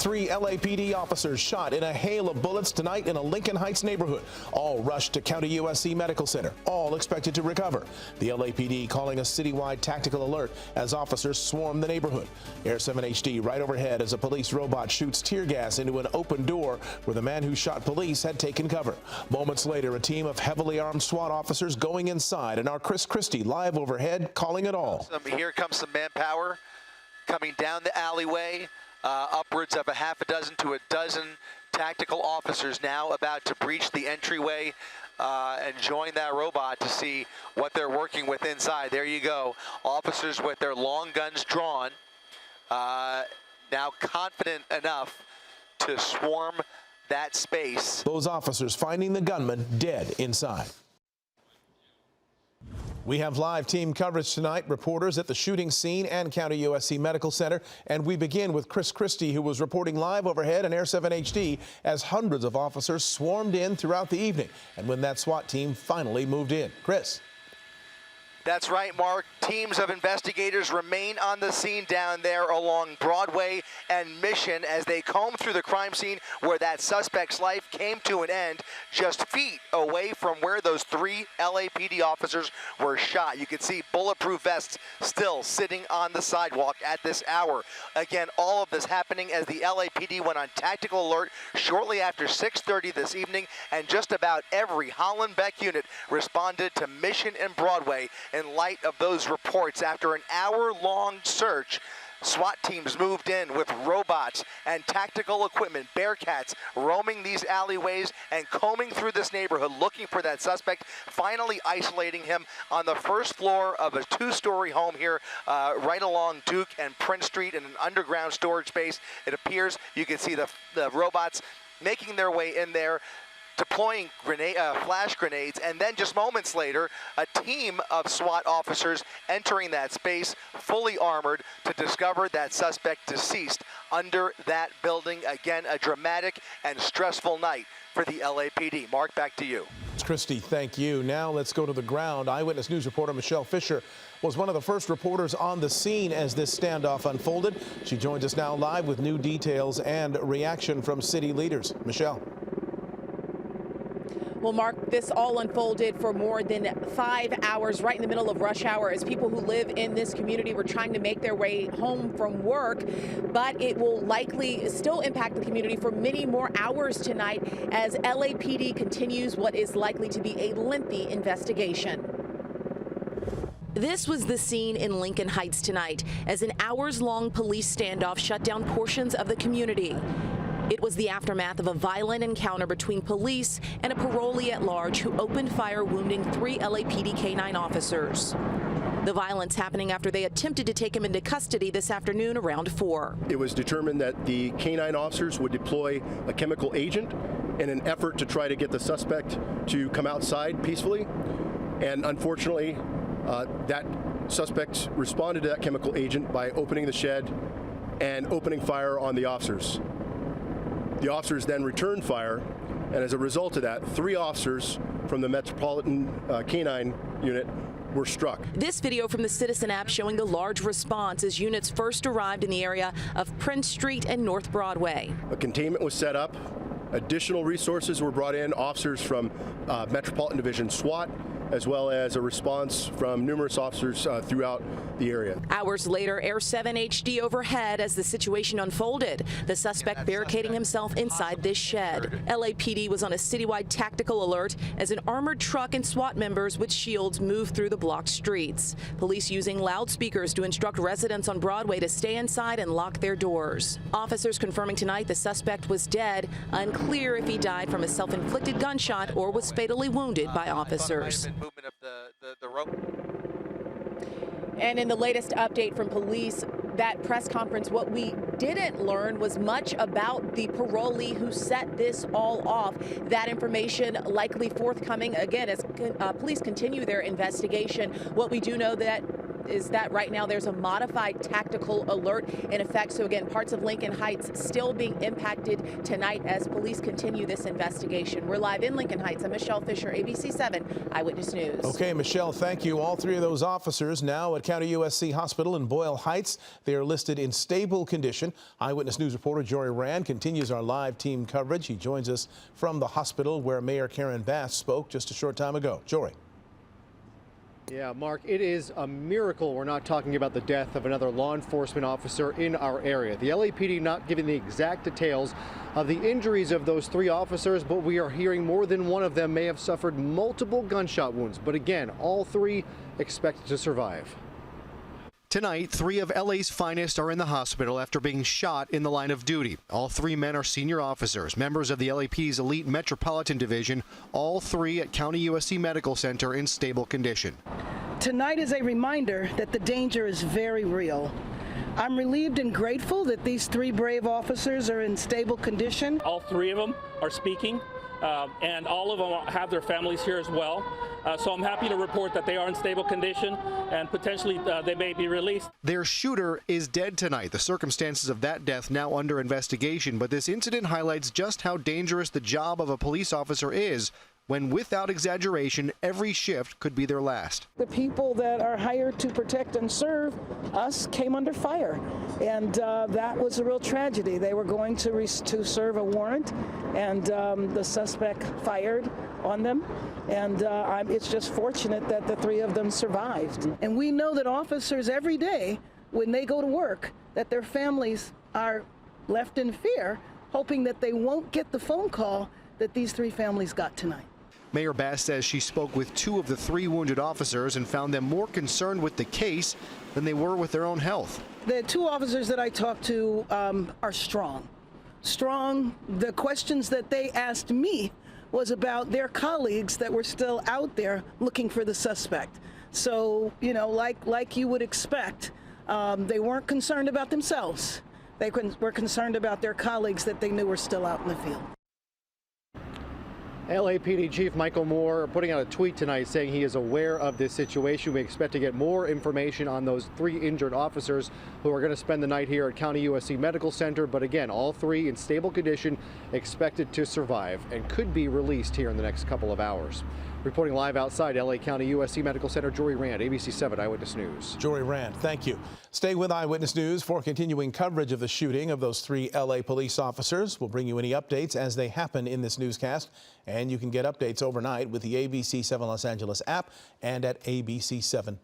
3 LAPD officers shot in a hail of bullets tonight in a Lincoln Heights neighborhood. All rushed to County USC Medical Center, all expected to recover. The LAPD calling a citywide tactical alert as officers swarm the neighborhood. Air 7 HD right overhead as a police robot shoots tear gas into an open door where the man who shot police had taken cover. Moments later, a team of heavily armed SWAT officers going inside, and our Chris Christie live overhead calling it all. Here comes some manpower coming down the alleyway. Upwards of a half a dozen to a dozen tactical officers now about to breach the entryway and join that robot to see what they're working with inside. There you go. Officers with their long guns drawn, now confident enough to swarm that space. Those officers finding the gunman dead inside. We have live team coverage tonight, reporters at the shooting scene and County USC Medical Center. And we begin with Chris Christie, who was reporting live overhead on Air 7 HD as hundreds of officers swarmed in throughout the evening. And when that SWAT team finally moved in. Chris. That's right, Mark. Teams of investigators remain on the scene down there along Broadway and Mission as they comb through the crime scene where that suspect's life came to an end just feet away from where those 3 LAPD officers were shot. You can see bulletproof vests still sitting on the sidewalk at this hour. Again, all of this happening as the LAPD went on tactical alert shortly after 6:30 this evening, and just about every Hollenbeck unit responded to Mission and Broadway in light of those reports. After an hour-long search, SWAT teams moved in with robots and tactical equipment, Bearcats roaming these alleyways and combing through this neighborhood looking for that suspect, finally isolating him on the first floor of a 2-story home here right along Duke and Prince Street in an underground storage space. It appears you can see the robots making their way in there, deploying flash grenades, and then just moments later, a team of SWAT officers entering that space, fully armored, to discover that suspect deceased under that building. Again, a dramatic and stressful night for the LAPD. Mark, back to you. Christy, thank you. Now let's go to the ground. Eyewitness News reporter Michelle Fisher was one of the first reporters on the scene as this standoff unfolded. She joins us now live with new details and reaction from city leaders. Michelle. Well, Mark, this all unfolded for more than 5 hours right in the middle of rush hour as people who live in this community were trying to make their way home from work. But it will likely still impact the community for many more hours tonight as LAPD continues what is likely to be a lengthy investigation. This was the scene in Lincoln Heights tonight as an hours-long police standoff shut down portions of the community. It was the aftermath of a violent encounter between police and a parolee at large who opened fire, wounding 3 LAPD K-9 officers. The violence happening after they attempted to take him into custody this afternoon around 4. It was determined that the K-9 officers would deploy a chemical agent in an effort to try to get the suspect to come outside peacefully. And unfortunately, that suspect responded to that chemical agent by opening the shed and opening fire on the officers. The officers then returned fire, and as a result of that, 3 officers from the Metropolitan K-9 unit were struck. This video from the Citizen app showing the large response as units first arrived in the area of Prince Street and North Broadway. A containment was set up. Additional resources were brought in, officers from Metropolitan Division SWAT, as well as a response from numerous officers throughout the area. Hours later, Air 7 HD overhead as the situation unfolded. The suspect barricading himself inside this shed. LAPD was on a citywide tactical alert as an armored truck and SWAT members with shields moved through the blocked streets. Police using loudspeakers to instruct residents on Broadway to stay inside and lock their doors. Officers confirming tonight the suspect was dead. Unclear if he died from a self-inflicted gunshot or was fatally wounded by officers. Movement of the rope. And in the latest update from police, that press conference, what we didn't learn was much about the parolee who set this all off. That information likely forthcoming again as police continue their investigation. What we do know that is that right now there's a modified tactical alert in effect. So again, parts of Lincoln Heights still being impacted tonight as police continue this investigation. We're live in Lincoln Heights. I'm Michelle Fisher, ABC 7 Eyewitness News. Okay, Michelle, thank you. All three of those officers now at County USC Hospital in Boyle Heights. They are listed in stable condition. Eyewitness News reporter Jory Rand continues our live team coverage. He joins us from the hospital where Mayor Karen Bass spoke just a short time ago. Jory. Yeah, Mark, it is a miracle we're not talking about the death of another law enforcement officer in our area. The LAPD not giving the exact details of the injuries of those three officers, but we are hearing more than one of them may have suffered multiple gunshot wounds. But again, all three expected to survive. Tonight, three of LA's finest are in the hospital after being shot in the line of duty. All three men are senior officers, members of the LAPD's elite Metropolitan Division, all three at County USC Medical Center in stable condition. Tonight is a reminder that the danger is very real. I'm relieved and grateful that these three brave officers are in stable condition. All three of them are speaking, and all of them have their families here as well. So I'm happy to report that they are in stable condition and potentially they may be released. Their shooter is dead tonight. The circumstances of that death now under investigation, but this incident highlights just how dangerous the job of a police officer is when, without exaggeration, every shift could be their last. The people that are hired to protect and serve us came under fire, and that was a real tragedy. They were going to serve a warrant, and the suspect fired on them, and it's just fortunate that the three of them survived. And we know that officers every day, when they go to work, that their families are left in fear, hoping that they won't get the phone call that these three families got tonight. Mayor Bass says she spoke with two of the three wounded officers and found them more concerned with the case than they were with their own health. The two officers that I talked to are strong. The questions that they asked me was about their colleagues that were still out there looking for the suspect. So, you know, like you would expect, they weren't concerned about themselves. They were concerned about their colleagues that they knew were still out in the field. LAPD Chief Michael Moore putting out a tweet tonight saying he is aware of this situation. We expect to get more information on those three injured officers who are going to spend the night here at County USC Medical Center. But again, all three in stable condition, expected to survive and could be released here in the next couple of hours. Reporting live outside LA County USC Medical Center, Jory Rand, ABC 7 Eyewitness News. Jory Rand, thank you. Stay with Eyewitness News for continuing coverage of the shooting of those three LA police officers. We'll bring you any updates as they happen in this newscast. And you can get updates overnight with the ABC 7 Los Angeles app and at abc7.com.